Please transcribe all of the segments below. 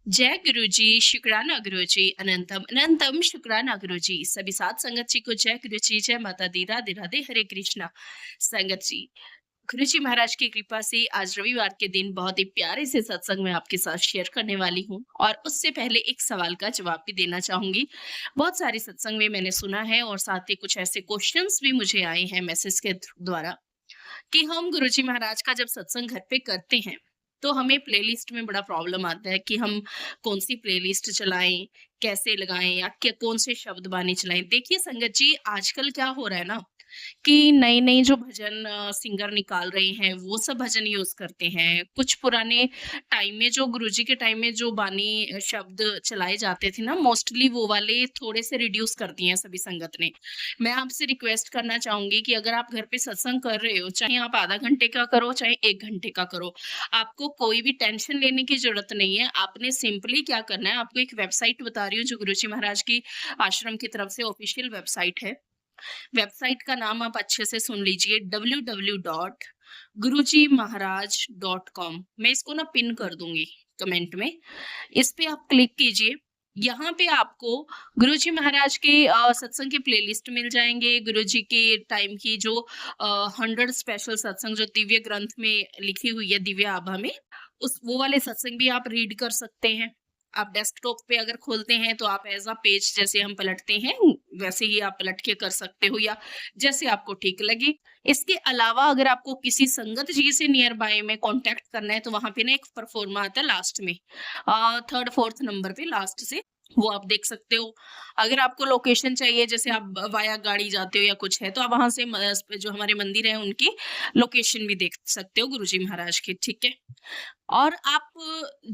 जय गुरुजी, शुक्राना गुरुजी, अनंतम अनंतम शुक्राना गुरुजी। सभी साथ संगत जी को जय गुरुजी, जय माता दी, राधे राधे, हरे कृष्णा। संगत जी, गुरुजी महाराज की कृपा से आज रविवार के दिन बहुत ही प्यारे से सत्संग में आपके साथ शेयर करने वाली हूँ और उससे पहले एक सवाल का जवाब भी देना चाहूंगी। बहुत सारे सत्संग में मैंने सुना है और साथ ही कुछ ऐसे क्वेश्चंस भी मुझे आए हैं मैसेज के द्वारा कि हम गुरुजी महाराज का जब सत्संग घर पे करते हैं तो हमें प्लेलिस्ट में बड़ा प्रॉब्लम आता है कि हम कौन सी प्लेलिस्ट चलाएं, कैसे लगाएं या क्या कौन से शब्द बानी चलाएं। देखिए संगत जी, आजकल क्या हो रहा है ना कि नए-नए जो भजन सिंगर निकाल रहे हैं, वो सब भजन यूज़ करते हैं। कुछ पुराने टाइम में जो गुरुजी के टाइम में जो बानी शब्द चलाए जाते थे ना, मोस्टली वो वाले थोड़े से रिड्यूस कर दिए हैं सभी संगत ने। मैं आपसे रिक्वेस्ट करना चाहूँगी कि अगर आप घर पे सत्संग कर रहे हो, चाहे आप आधा घंटे का करो, चाहे 1 घंटे का करो, आपको कोई भी टेंशन लेने की ज़रूरत नहीं है। आपने सिंपली क्या करना है, आपको एक वेबसाइट बता रही हूँ, जो गुरुजी महाराज की आश्रम की तरफ से ऑफिशियल वेबसाइट है। वेबसाइट का नाम आप अच्छे से सुन लीजिए, www.gurujimaharaj.com। मैं इसको ना पिन कर दूंगी कमेंट में। इस पे आप क्लिक कीजिए। यहाँ पे आपको गुरुजी महाराज के सत्संग के प्लेलिस्ट मिल जाएंगे। गुरुजी के टाइम की जो 100 स्पेशल सत्संग जो दिव्य ग्रंथ में लिखी हुई है, दिव्य आभा में, उस वो वाले सत्संग भी आप रीड कर सकते हैं। आप डेस्कटॉप पे अगर खोलते हैं तो आप एज अ पेज जैसे हम पलटते हैं वैसे ही आप पलट के कर सकते हो या जैसे आपको ठीक लगे। इसके अलावा अगर आपको किसी संगत जी से नियर बाय में कांटेक्ट करना है तो वहां पे ना एक परफॉर्मा आता है लास्ट में, थर्ड फोर्थ नंबर पे लास्ट से, वो आप देख सकते हो। अगर आपको लोकेशन चाहिए, जैसे आप वाया गाड़ी जाते हो या कुछ है, तो आप वहां से जो हमारे मंदिर है उनकी लोकेशन भी देख सकते हो गुरुजी महाराज की, ठीक है। और आप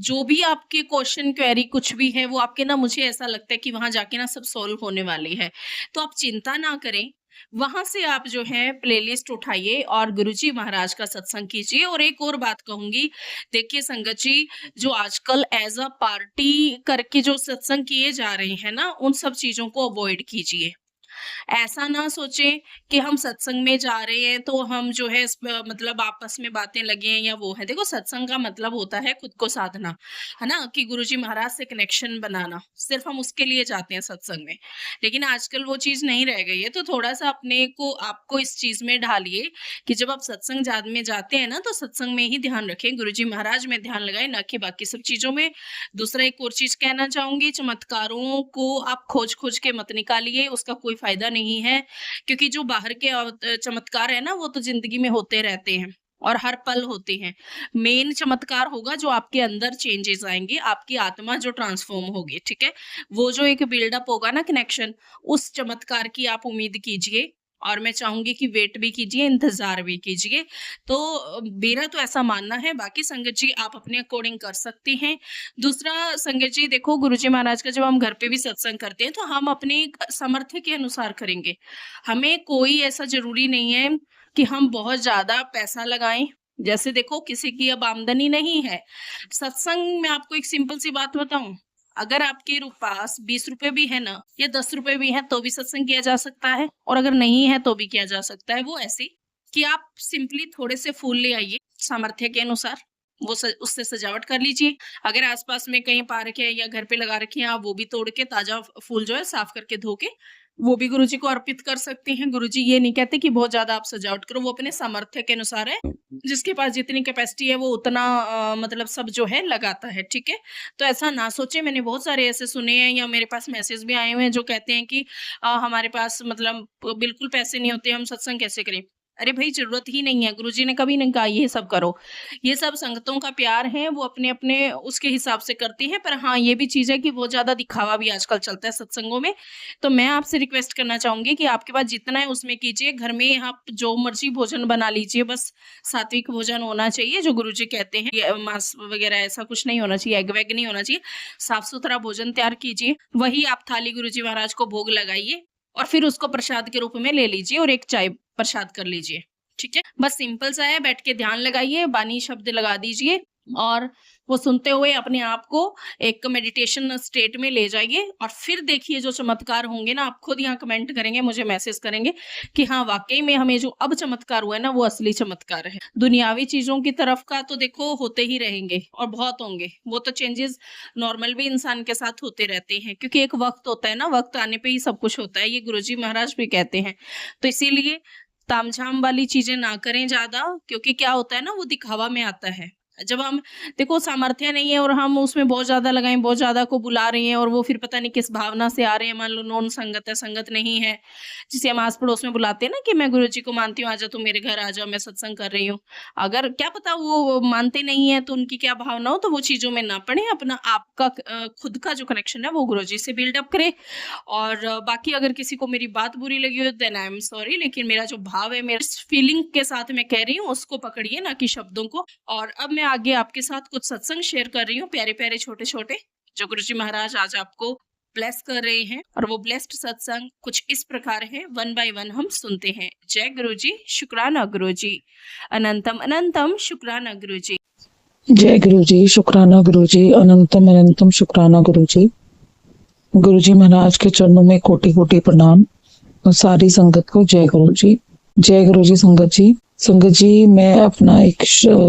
जो भी आपके क्वेश्चन क्वेरी कुछ भी है वो आपके ना, मुझे ऐसा लगता है कि वहां जाके ना सब सॉल्व होने वाले हैं। तो आप चिंता ना करें, वहां से आप जो है प्लेलिस्ट उठाइए और गुरुजी महाराज का सत्संग कीजिए। और एक और बात कहूंगी, देखिए संगत जी, जो आजकल एज अ पार्टी करके जो सत्संग किए जा रहे हैं ना, उन सब चीजों को अवॉइड कीजिए। ऐसा ना सोचें कि हम सत्संग में जा रहे हैं तो हम जो है मतलब आपस में बातें लगे हैं या वो है। देखो, सत्संग का मतलब होता है खुद को साधना, है ना, कि गुरुजी महाराज से कनेक्शन बनाना। सिर्फ हम उसके लिए जाते हैं सत्संग में। लेकिन आजकल वो चीज नहीं रह गई है, तो थोड़ा सा अपने को आपको इस चीज में ढालिए कि जब आप सत्संग में जाते हैं ना, तो सत्संग में ही ध्यान रखें, गुरुजी महाराज में ध्यान लगाए, ना कि बाकी सब चीजों में। दूसरा एक और चीज कहना चाहूंगी, चमत्कारों को आप खोज खोज के मत निकालिए, उसका कोई फायदा नहीं है। क्योंकि जो बाहर के चमत्कार है ना, वो तो जिंदगी में होते रहते हैं और हर पल होते हैं। मेन चमत्कार होगा जो आपके अंदर चेंजेस आएंगे, आपकी आत्मा जो ट्रांसफॉर्म होगी, ठीक है। वो जो एक बिल्डअप होगा ना, कनेक्शन, उस चमत्कार की आप उम्मीद कीजिए। और मैं चाहूंगी कि वेट भी कीजिए, इंतजार भी कीजिए। तो मेरा तो ऐसा मानना है, बाकी संगत जी आप अपने अकॉर्डिंग कर सकते हैं। दूसरा संगत जी, देखो, गुरुजी महाराज का जब हम घर पे भी सत्संग करते हैं तो हम अपने सामर्थ्य के अनुसार करेंगे। हमें कोई ऐसा जरूरी नहीं है कि हम बहुत ज्यादा पैसा लगाएं। जैसे देखो, किसी की अब आमदनी नहीं है, सत्संग में आपको एक सिंपल सी बात बताऊं, अगर आपके पास 20 रुपए भी है ना, या 10 रुपए भी है, तो भी सत्संग किया जा सकता है, और अगर नहीं है तो भी किया जा सकता है। वो ऐसे कि आप सिंपली थोड़े से फूल ले आइए सामर्थ्य के अनुसार, वो उससे सजावट कर लीजिए। अगर आसपास में कहीं पार्क है या घर पे लगा रखे हैं, आप वो भी तोड़ के ताजा फूल जो है साफ करके धो के वो भी गुरुजी को अर्पित कर सकते हैं। गुरुजी ये नहीं कहते कि बहुत ज्यादा आप सजावट करो, वो अपने सामर्थ्य के अनुसार है, जिसके पास जितनी कैपेसिटी है वो उतना मतलब सब जो है लगाता है, ठीक है। तो ऐसा ना सोचे, मैंने बहुत सारे ऐसे सुने हैं या मेरे पास मैसेज भी आए हुए हैं जो कहते हैं कि हमारे पास मतलब बिल्कुल पैसे नहीं होते, हम सत्संग कैसे करें। अरे भाई, जरूरत ही नहीं है, गुरुजी ने कभी नहीं कहा ये सब करो। ये सब संगतों का प्यार है, वो अपने अपने उसके हिसाब से करती है। पर हाँ, ये भी चीज है कि बहुत ज्यादा दिखावा भी आजकल चलता है सत्संगों में। तो मैं आपसे रिक्वेस्ट करना चाहूंगी कि आपके पास जितना है उसमें कीजिए। घर में आप जो मर्जी भोजन बना लीजिए, बस सात्विक भोजन होना चाहिए, जो गुरुजी कहते हैं। ये मांस वगैरह ऐसा कुछ नहीं होना चाहिए, एग वैग नहीं होना चाहिए। साफ सुथरा भोजन तैयार कीजिए, वही आप थाली गुरुजी महाराज को भोग लगाइए और फिर उसको प्रसाद के रूप में ले लीजिए और एक चाय प्रसाद कर लीजिए, ठीक है। बस सिंपल सा है, बैठ के ध्यान लगाइए, बानी शब्द लगा दीजिए और वो सुनते हुए अपने आप को एक मेडिटेशन स्टेट में ले जाइए और फिर देखिए जो चमत्कार होंगे ना, आप खुद यहाँ कमेंट करेंगे, मुझे मैसेज करेंगे कि हाँ, वाक़ई में हमें जो अब चमत्कार हुआ है ना, वो असली चमत्कार है। दुनियावी चीज़ों की तरफ का तो देखो होते ही रहेंगे और बहुत होंगे। वो तो चेंजेज़ नॉर्मल भी इंसान के साथ होते रहते हैं, क्योंकि एक वक़्त होता है ना, वक़्त आने पे ही सब कुछ होता है, ये गुरुजी महाराज भी कहते हैं। तो इसीलिए तामझाम वाली चीज़ें ना करें ज़्यादा, क्योंकि क्या होता है ना, वो दिखावा में आता है। जब हम देखो सामर्थ्य नहीं है और हम उसमें बहुत ज़्यादा लगाएँ, बहुत ज़्यादा को बुला रहे हैं और वो फिर पता नहीं किस भावना से आ रहे हैं, मान लो नॉन संगत है, संगत नहीं है, जिसे हम आस-पड़ोस में बुलाते हैं ना कि मैं गुरुजी को मानती हूँ, आजा तू मेरे घर आ जा, मैं सत्संग कर रही हूँ। अगर क्या पता वो मानते नहीं है तो उनकी क्या भावना हो, तो वो चीज़ों में ना पड़े, अपना आपका खुद का जो कनेक्शन है वो गुरुजी से बिल्ड अप करें। और बाकी अगर किसी को मेरी बात बुरी लगी हो देन आई एम सॉरी, लेकिन मेरा जो भाव है, मेरे फीलिंग के साथ मैं कह रही हूँ, उसको पकड़िए, ना कि शब्दों को। और अब मैं आगे आपके साथ कुछ सत्संग शेयर कर रही हूँ, प्यारे-प्यारे, छोटे-छोटे, जो गुरुजी महाराज आज आपको ब्लेस कर रहे हैं। और वो ब्लेस्ड सत्संग कुछ इस प्रकार है, वन बाय वन हम सुनते हैं। जय गुरुजी, शुक्राना गुरुजी, अनंतम अनंतम शुक्राना गुरुजी। जय गुरुजी, शुक्राना गुरुजी, अनंतम अनंतम शुक्राना गुरुजी। गुरुजी महाराज के चरणों में कोटि कोटि प्रणाम और सारी संगत को जय गुरुजी। जय गुरुजी संगत जी। संगत जी, मैं अपना एक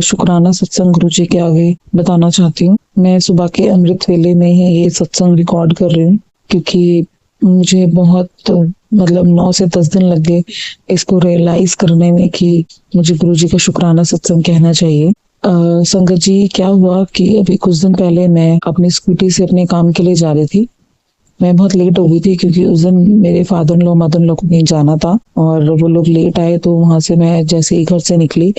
शुक्राना सत्संग गुरुजी के आगे बताना चाहती हूँ। मैं सुबह के अमृत वेले में ही ये सत्संग रिकॉर्ड कर रही हूँ, क्योंकि मुझे बहुत मतलब 9 से 10 दिन लग गए इसको रियलाइज करने में कि मुझे गुरुजी का शुक्राना सत्संग कहना चाहिए। संगत जी, क्या हुआ कि अभी कुछ दिन पहले मैं अपनी स्कूटी से अपने काम के लिए जा रही थी। मैं बहुत लेट हो गई थी क्योंकि उस दिन मेरे father in law mother in law को कहीं जाना था और वो लोग लेट आए। तो वहां से मैं जैसे ही घर से निकली,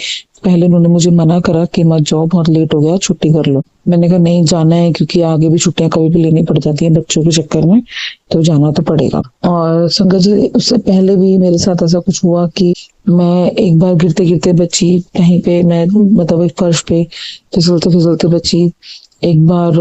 पहले उन्होंने मुझे मना करा कि मत जाओ, बहुत लेट हो गया, छुट्टी कर लो। मैंने कहा नहीं, जाना है, क्योंकि आगे भी छुट्टियां कभी भी लेनी पड़ जाती हैं बच्चों के चक्कर में, तो जाना तो पड़ेगा। और संगत जी, उससे पहले भी मेरे साथ ऐसा कुछ हुआ कि मैं एक बार गिरते गिरते बची कहीं पे, मैं मतलब एक फर्श पे फिसलते फिसलते बची। एक बार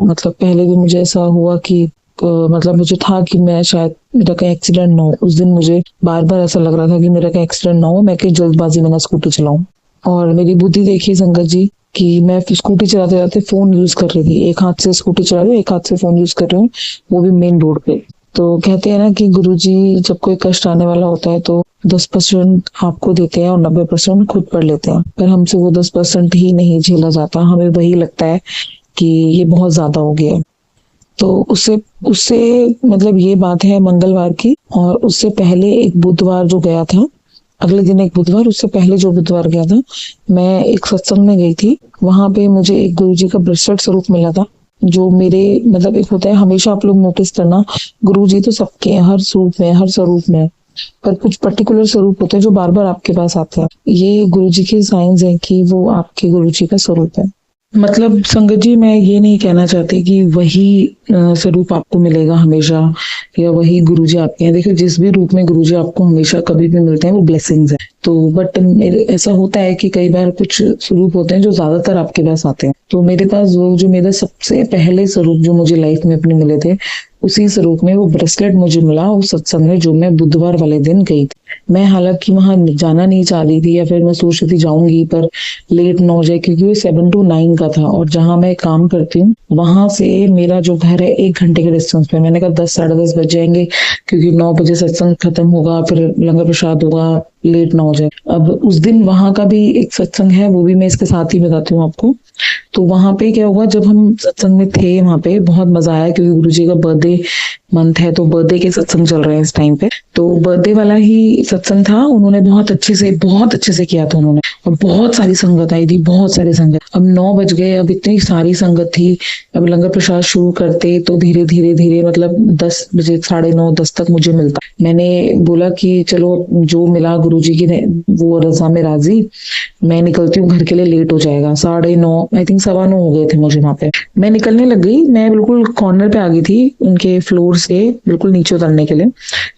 मतलब पहले भी मुझे ऐसा हुआ कि मतलब मुझे था कि मैं शायद मेरा कहीं एक्सीडेंट ना हो। उस दिन मुझे बार बार ऐसा लग रहा था कि मेरा कहीं एक्सीडेंट ना हो, मैं कहीं जल्दबाजी में ना स्कूटी चलाऊं। और मेरी बुद्धि देखिए संगत जी कि मैं स्कूटी चलाते चलाते फोन यूज कर रही थी। एक हाथ से स्कूटी चला रही हूँ, एक हाथ से फोन यूज कर रही हूँ, वो भी मेन रोड पे। तो कहते हैं ना कि गुरुजी जब कोई कष्ट आने वाला होता है तो 10% आपको देते हैं और 90% खुद पढ़ लेते हैं, पर हमसे वो 10% ही नहीं झेला जाता। हमें वही लगता है कि ये बहुत ज्यादा हो गया। तो उससे उससे मतलब ये बात है मंगलवार की, और उससे पहले एक बुधवार जो गया था, अगले दिन एक बुधवार, उससे पहले जो बुधवार गया था, मैं एक सत्संग में गई थी। वहां पे मुझे एक गुरुजी का ब्रेसलेट स्वरूप मिला था, जो मेरे मतलब एक होता है, हमेशा आप लोग नोटिस करना, गुरुजी तो सबके हैं, हर स्वरूप में, पर कुछ पर्टिकुलर स्वरूप होते हैं जो बार बार आपके पास आते हैं। ये गुरुजी के साइंस है कि वो आपके गुरुजी का स्वरूप है। मतलब संगत जी, मैं ये नहीं कहना चाहती कि वही स्वरूप आपको मिलेगा हमेशा या वही गुरुजी आपके हैं। देखिए, जिस भी रूप में गुरुजी आपको हमेशा कभी भी मिलते हैं वो ब्लेसिंग्स है। तो बट ऐसा होता है कि कई बार कुछ स्वरूप होते हैं जो ज्यादातर आपके पास आते हैं। तो मेरे पास वो जो मेरा सबसे पहले स्वरूप जो मुझे लाइफ में अपने मिले थे, उसी स्वरूप में वो ब्रेसलेट मुझे मिला उस सत्संग में जो मैं बुधवार वाले दिन गई थी। मैं हालांकि वहां जाना नहीं चाह रही थी, या फिर मैं सोच रही थी जाऊंगी पर लेट ना हो जाए, क्योंकि वो 7 to 9 का था और जहां मैं काम करती हूँ वहां से मेरा जो घर है 1 घंटे के डिस्टेंस पे। मैंने कहा 10 साढ़े 10 बज जाएंगे, क्योंकि 9 बजे सत्संग खत्म होगा, फिर लंगर प्रसाद होगा, लेट ना हो जाए। अब उस दिन वहां का भी एक सत्संग है, वो भी मैं इसके साथ ही बताती हूँ आपको। तो वहां पे क्या हुआ, जब हम सत्संग में थे वहां पे बहुत मजा आया, क्योंकि गुरुजी का बर्थडे मंथ है, तो बर्थडे के सत्संग चल रहे हैं इस टाइम पे। तो बर्थडे वाला ही सत्संग था, उन्होंने बहुत अच्छे से किया था उन्होंने, और बहुत सारी संगत आई थी, बहुत सारी संगत। अब 9 बज गए, अब इतनी सारी संगत थी। अब लंगर प्रसाद शुरू करते तो धीरे धीरे मतलब 10 बजे 9:30 10 तक मुझे मिलता। मैंने बोला कि चलो जो मिला गुरुजी की वो रजा में राजी, मैं निकलती हूँ, घर के लिए लेट हो जाएगा। 9:30 आई थिंक 9:15 हो गए थे मुझे वहां पे। मैं निकलने लग गई, मैं बिल्कुल कॉर्नर पे आ गई थी उनके फ्लोर से बिल्कुल नीचे उतरने के लिए।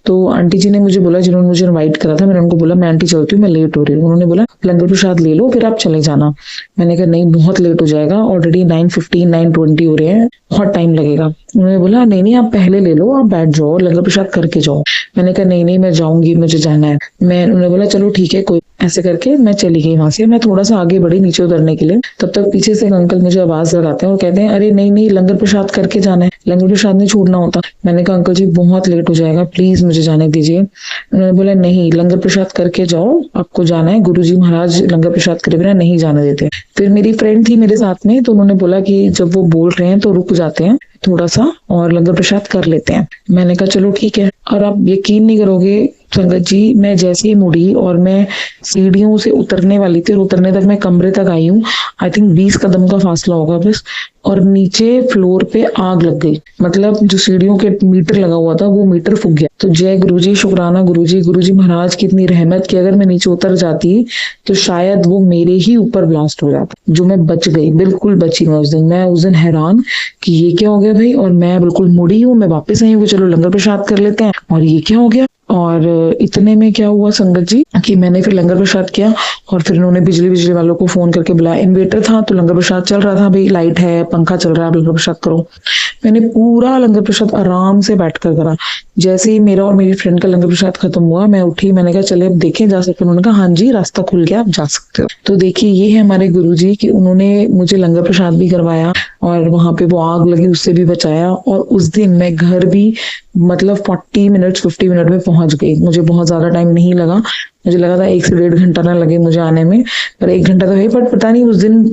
तो आंटी जी ने मुझे बोला, जिन्होंने मुझे इनवाइट करा था, मैंने उनको बोला मैं आंटी चलती हूँ, मैं लेट हो रही हूँ। उन्होंने बोला लंगर प्रसाद ले लो फिर आप चले जाना। मैंने कहा नहीं, बहुत लेट हो जाएगा, ऑलरेडी 9:15 9:20 हो रहे हैं, बहुत टाइम लगेगा। उन्होंने बोला नहीं आप पहले ले लो, आप बैठ जाओ, लंगर प्रसाद करके जाओ। मैंने कहा नहीं मैं जाऊंगी, मुझे जाना है। उन्होंने बोला चलो ठीक है, कोई ऐसे करके मैं चली गई वहां से। मैं थोड़ा सा आगे बढ़ी नीचे उतरने के लिए, तब तक पीछे से एक अंकल मुझे आवाज लगाते हैं और कहते हैं अरे नहीं नहीं, लंगर प्रसाद करके जाना है, लंगर प्रसाद नहीं छोड़ना होता। मैंने कहा अंकल जी बहुत लेट हो जाएगा, प्लीज मुझे जाने दीजिए। उन्होंने बोला नहीं, लंगर प्रसाद करके जाओ, आपको जाना है, गुरुजी महाराज लंगर प्रसाद करे बिना नहीं जाने देते। फिर मेरी फ्रेंड थी मेरे साथ में, तो उन्होंने बोला कि जब वो बोल रहे हैं तो रुक जाते हैं थोड़ा सा और लंगर प्रसाद कर लेते हैं। मैंने कहा चलो ठीक है। और आप यकीन नहीं करोगे संगत जी, मैं जैसे ही मुड़ी और मैं सीढ़ियों से उतरने वाली थी और उतरने तक मैं कमरे तक आई हूँ, आई थिंक 20 कदम का फासला होगा बस, और नीचे फ्लोर पे आग लग गई। मतलब जो सीढ़ियों के मीटर लगा हुआ था वो मीटर फूक गया। तो जय गुरुजी, शुक्राना गुरुजी, गुरुजी महाराज की इतनी रहमत कि अगर मैं नीचे उतर जाती तो शायद वो मेरे ही ऊपर ब्लास्ट हो जाता, जो मैं बच गई, बिल्कुल बची। मैं उस दिन हैरान कि ये क्या हो गया भाई, और मैं बिल्कुल मुड़ी हूँ, मैं वापस आई हूँ कि चलो लंगर प्रसाद कर लेते हैं, और ये क्या हो गया। और इतने में क्या हुआ संगत जी कि मैंने फिर लंगर प्रसाद किया और फिर उन्होंने बिजली वालों को फोन करके बुलाया। इन्वेटर था तो लंगर प्रसाद चल रहा था, भाई लाइट है, पंखा चल रहा है, आप लंगर प्रसाद करो। मैंने पूरा लंगर प्रसाद आराम से बैठकर करा। जैसे ही मेरा और मेरी फ्रेंड का लंगर प्रसाद खत्म हुआ, मैं उठी, मैंने कहा चले अब देखें जा सकते हैं। उन्होंने कहा हाँ जी, रास्ता खुल गया, आप जा सकते हो। तो देखिए ये है हमारे गुरुजी कि उन्होंने मुझे लंगर प्रसाद भी करवाया और वहां पे वो आग लगी उससे भी बचाया। और उस दिन मैं घर भी मतलब 50 मिनट में पहुंच गई। मुझे बहुत ज्यादा टाइम नहीं लगा, मुझे लगा था 1 से 1.5 घंटा ना लगे मुझे आने में, पर 1 घंटा तो है। पर पता नहीं उस दिन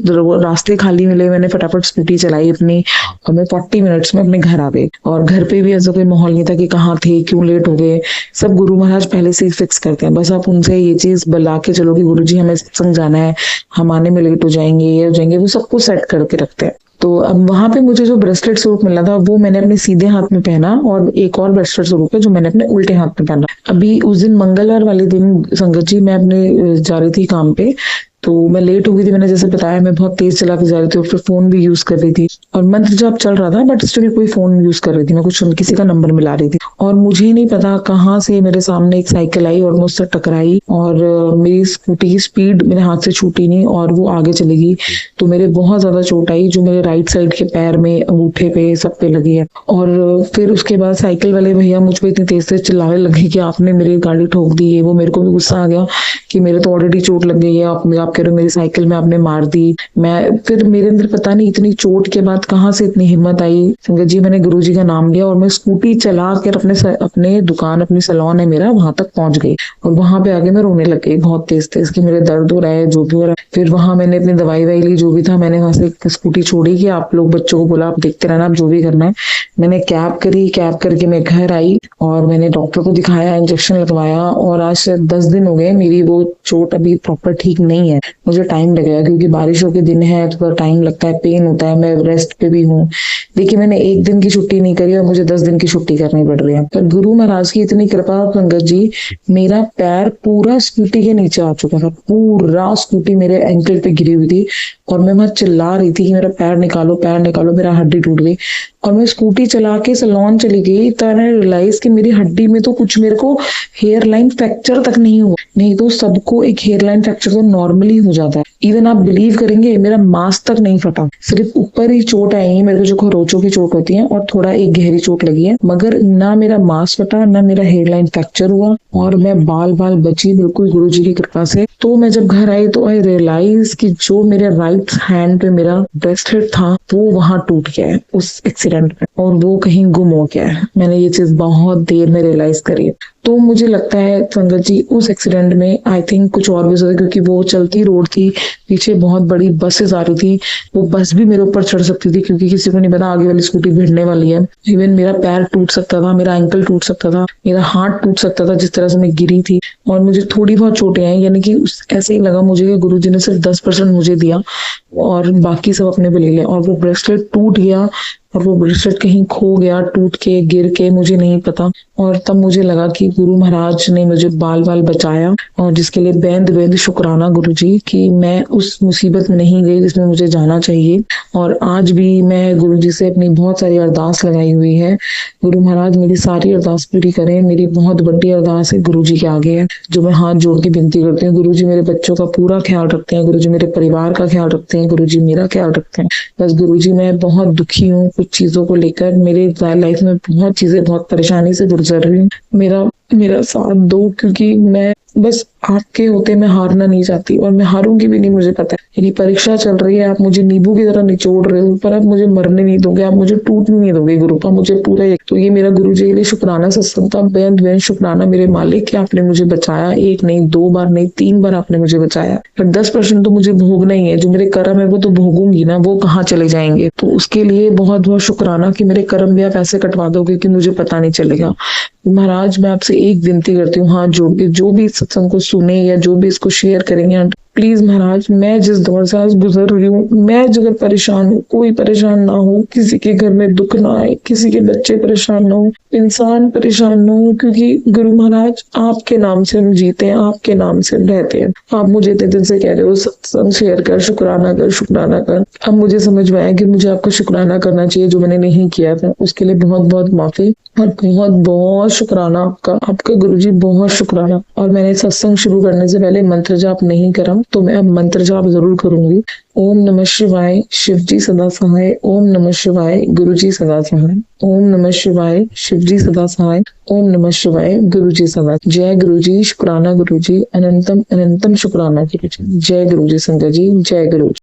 रास्ते खाली मिले, मैंने फटाफट स्कूटी चलाई अपनी और मैं 40 मिनट्स में अपने घर आ गई। और घर पे भी ऐसा कोई माहौल नहीं था कि कहाँ थे, क्यों लेट हो गए, सब गुरु महाराज पहले से ही फिक्स करते हैं। बस आप उनसे ये चीज बुला के चलो कि गुरु जी हमें सत्संग जाना है, हम आने में लेट हो जाएंगे, ये हो जाएंगे, वो सब कुछ सेट करके रखते हैं। तो अब वहां पे मुझे जो ब्रेसलेट स्वरूप मिला था वो मैंने अपने सीधे हाथ में पहना, और एक और ब्रेसलेट स्वरूप है जो मैंने अपने उल्टे हाथ में पहना। अभी उस दिन मंगलवार वाले दिन संगत जी मैं अपने जा रही थी काम पे, तो मैं लेट हो गई थी। मैंने जैसे बताया मैं बहुत तेज चला के जा रही थी और फिर फोन भी यूज कर रही थी और मंत्र जाप चल रहा था, बट स्टिल कोई फोन यूज कर रही थी, मैं कुछ किसी का नंबर मिला रही थी। और मुझे नहीं पता कहाँ से मेरे सामने एक साइकिल आई और मुझसे टकराई, और मेरी स्कूटी की स्पीड मेरे हाथ से छूटी नहीं और वो आगे चली गई। तो मेरे बहुत ज्यादा चोट आई, जो मेरे राइट साइड के पैर में, अंगूठे पे, सब पे लगी है। और फिर उसके बाद साइकिल वाले भैया मुझ पे इतनी तेज से चिल्लाने लगे कि आपने मेरी गाड़ी ठोक दी है वो। मेरे को भी गुस्सा आ गया कि मेरे तो ऑलरेडी चोट लग गई है, आप कह रहे हो मेरी साइकिल में आपने मार दी। मैं फिर मेरे अंदर पता नहीं इतनी चोट के बाद कहाँ से इतनी हिम्मत आई संगत जी, मैंने गुरुजी का नाम लिया और मैं स्कूटी चला कर अपने दुकान, अपनी सैलून है मेरा, वहां तक पहुंच गई। और वहां पे आगे मैं रोने लग गई बहुत तेज तेज कि मेरे दर्द हो रहा है, जो भी हो रहा है। फिर वहां मैंने अपनी दवाई ली, जो भी था, मैंने वहां से स्कूटी छोड़ी कि आप लोग बच्चों को बोला आप देखते रहना, आप जो भी करना है। मैंने कैब करी, कैब करके मैं घर आई और मैंने डॉक्टर को दिखाया, इंजेक्शन लगवाया। और आज से 10 दिन हो गए, मेरी वो चोट अभी प्रॉपर ठीक नहीं है। मुझे टाइम लगेगा क्योंकि बारिशों के दिन है, थोड़ा टाइम लगता है, पेन होता है, मैं रेस्ट पे भी हूँ। देखिए मैंने 1 दिन की छुट्टी नहीं करी और मुझे 10 दिन की छुट्टी करनी पड़ रही है। पर गुरु महाराज की इतनी कृपा संगत जी, मेरा पैर पूरा स्कूटी के नीचे आ चुका था, पूरा स्कूटी मेरे एंकल पे गिरी हुई थी और मैं वहां चिल्ला रही थी कि मेरा पैर निकालो, पैर निकालो, मेरा हड्डी टूट गई। और मैं स्कूटी चला के सैलून चली गई, तब मैंने रियलाइज कि मेरी हड्डी में तो कुछ, मेरे को हेयर लाइन फ्रैक्चर तक नहीं हुआ। नहीं तो सबको एक हेयर लाइन फ्रैक्चर तो नॉर्मली हो जाता है। इवन आप बिलीव करेंगे मेरा मांस तक नहीं फटा, सिर्फ ऊपर ही चोट आई है मेरे को, जो खरोचों की चोट होती है, और थोड़ा एक गहरी चोट लगी है, मगर ना मेरा मांस फटा, ना मेरा हेयर लाइन फ्रैक्चर हुआ और मैं बाल बची बिल्कुल गुरुजी की कृपा से। तो मैं जब घर आई तो आई रियलाइज कि जो मेरे राइट हैंड पे मेरा ब्रेसलेट था वो वहां टूट गया है उस एक्सीडेंट में, और वो कहीं गुम हो गया है। मैंने ये चीज बहुत देर में रियलाइज करी। तो मुझे लगता है संगत जी उस एक्सीडेंट में आई थिंक कुछ और भी होता, क्योंकि वो चलती रोड थी, पीछे बहुत बड़ी बसेस आ रही थी, वो बस भी मेरे ऊपर चढ़ सकती थी क्योंकि किसी को नहीं पता आगे वाली स्कूटी भिड़ने वाली है। इवन मेरा पैर टूट सकता था, मेरा एंकल टूट सकता था, मेरा हाथ टूट सकता था जिस तरह से मैं गिरी थी। और मुझे थोड़ी बहुत चोटें आई, यानी कि ऐसे ही लगा मुझे कि गुरुजी ने सिर्फ 10% मुझे दिया और बाकी सब अपने पे ले लिया। और वो ब्रेसलेट टूट गया और वो ब्रेसलेट कहीं खो गया, टूट के, गिर के, मुझे नहीं पता। और तब मुझे लगा कि गुरु महाराज ने मुझे बाल बचाया, और जिसके लिए बेंद बेंद शुक्राना गुरुजी कि मैं उस मुसीबत में नहीं गई जिसमें मुझे जाना चाहिए। और आज भी मैं गुरुजी से अपनी बहुत सारी अरदास लगाई हुई है, गुरु महाराज मेरी सारी अरदास पूरी करें। मेरी बहुत बड़ी अरदास है गुरुजी के आगे है, जो मैं हाथ जोड़ के विनती करती हूँ। गुरुजी मेरे बच्चों का पूरा ख्याल रखते हैं, गुरुजी मेरे परिवार का ख्याल रखते हैं, गुरुजी मेरा ख्याल रखते हैं। बस गुरुजी मैं बहुत दुखी हूँ कुछ चीजों को लेकर, मेरे लाइफ में बहुत चीजें बहुत परेशानी से गुजर रही हूँ। मेरा साथ दो, क्योंकि मैं बस आपके होते मैं हारना नहीं चाहती और मैं हारूंगी भी नहीं, मुझे पता है। मेरी परीक्षा चल रही है, आप मुझे नींबू की तरह निचोड़ रहे हो, पर आप मुझे मरने नहीं दोगे, आप मुझे टूटने नहीं दोगे गुरुपा, मुझे पूरा तो ये मेरा गुरु जी के लिए शुक्राना सत्संग था। बेहद बेहद शुक्राना मेरे मालिक कि आपने मुझे बचाया, एक नहीं, 2 बार नहीं, 3 बार आपने मुझे बचाया। पर 10% तो मुझे भोगना ही है, जो मेरे कर्म है वो तो भोगूंगी ना, वो कहाँ चले जाएंगे। तो उसके लिए बहुत बहुत शुक्राना कि मेरे कर्म भी आप ऐसे कटवा दोगे कि मुझे पता नहीं चलेगा। महाराज मैं आपसे एक विनती करती हूँ, हाथ जोड़ के, जो भी इस सत्संग को सुने या जो भी इसको शेयर करेंगे, प्लीज महाराज, मैं जिस दौर से आज गुजर रही हूँ, मैं जगह परेशान हूँ, कोई परेशान ना हो, किसी के घर में दुख ना आए, किसी के बच्चे परेशान ना हो, इंसान परेशान ना हो, क्योंकि गुरु महाराज आपके नाम से हम जीते हैं, आपके नाम से हम रहते हैं। आप मुझे इतने दिन से कह रहे हो सत्संग शेयर कर, शुक्राना कर, शुक्राना कर। अब मुझे समझ में आया कि मुझे आपको शुक्राना करना चाहिए, जो मैंने नहीं किया था, उसके लिए बहुत बहुत माफी और बहुत बहुत शुक्राना आपका, आपका गुरुजी, बहुत शुक्राना। और मैंने सत्संग शुरू करने से पहले मंत्र जाप नहीं करा, तो मैं अब मंत्र जाप जरूर करूंगी। ओम नमः शिवाय, शिवजी सदा सहाय। ओम नमः शिवाय, गुरुजी सदा सहाय। ओम नमः शिवाय, शिवजी सदा सहाय। ओम नमः शिवाय, गुरुजी सदा। जय गुरुजी, शुक्राना गुरुजी, अनंतम अनंतम शुक्राना गुरुजी। जय गुरुजी संगत जी, जय गुरु।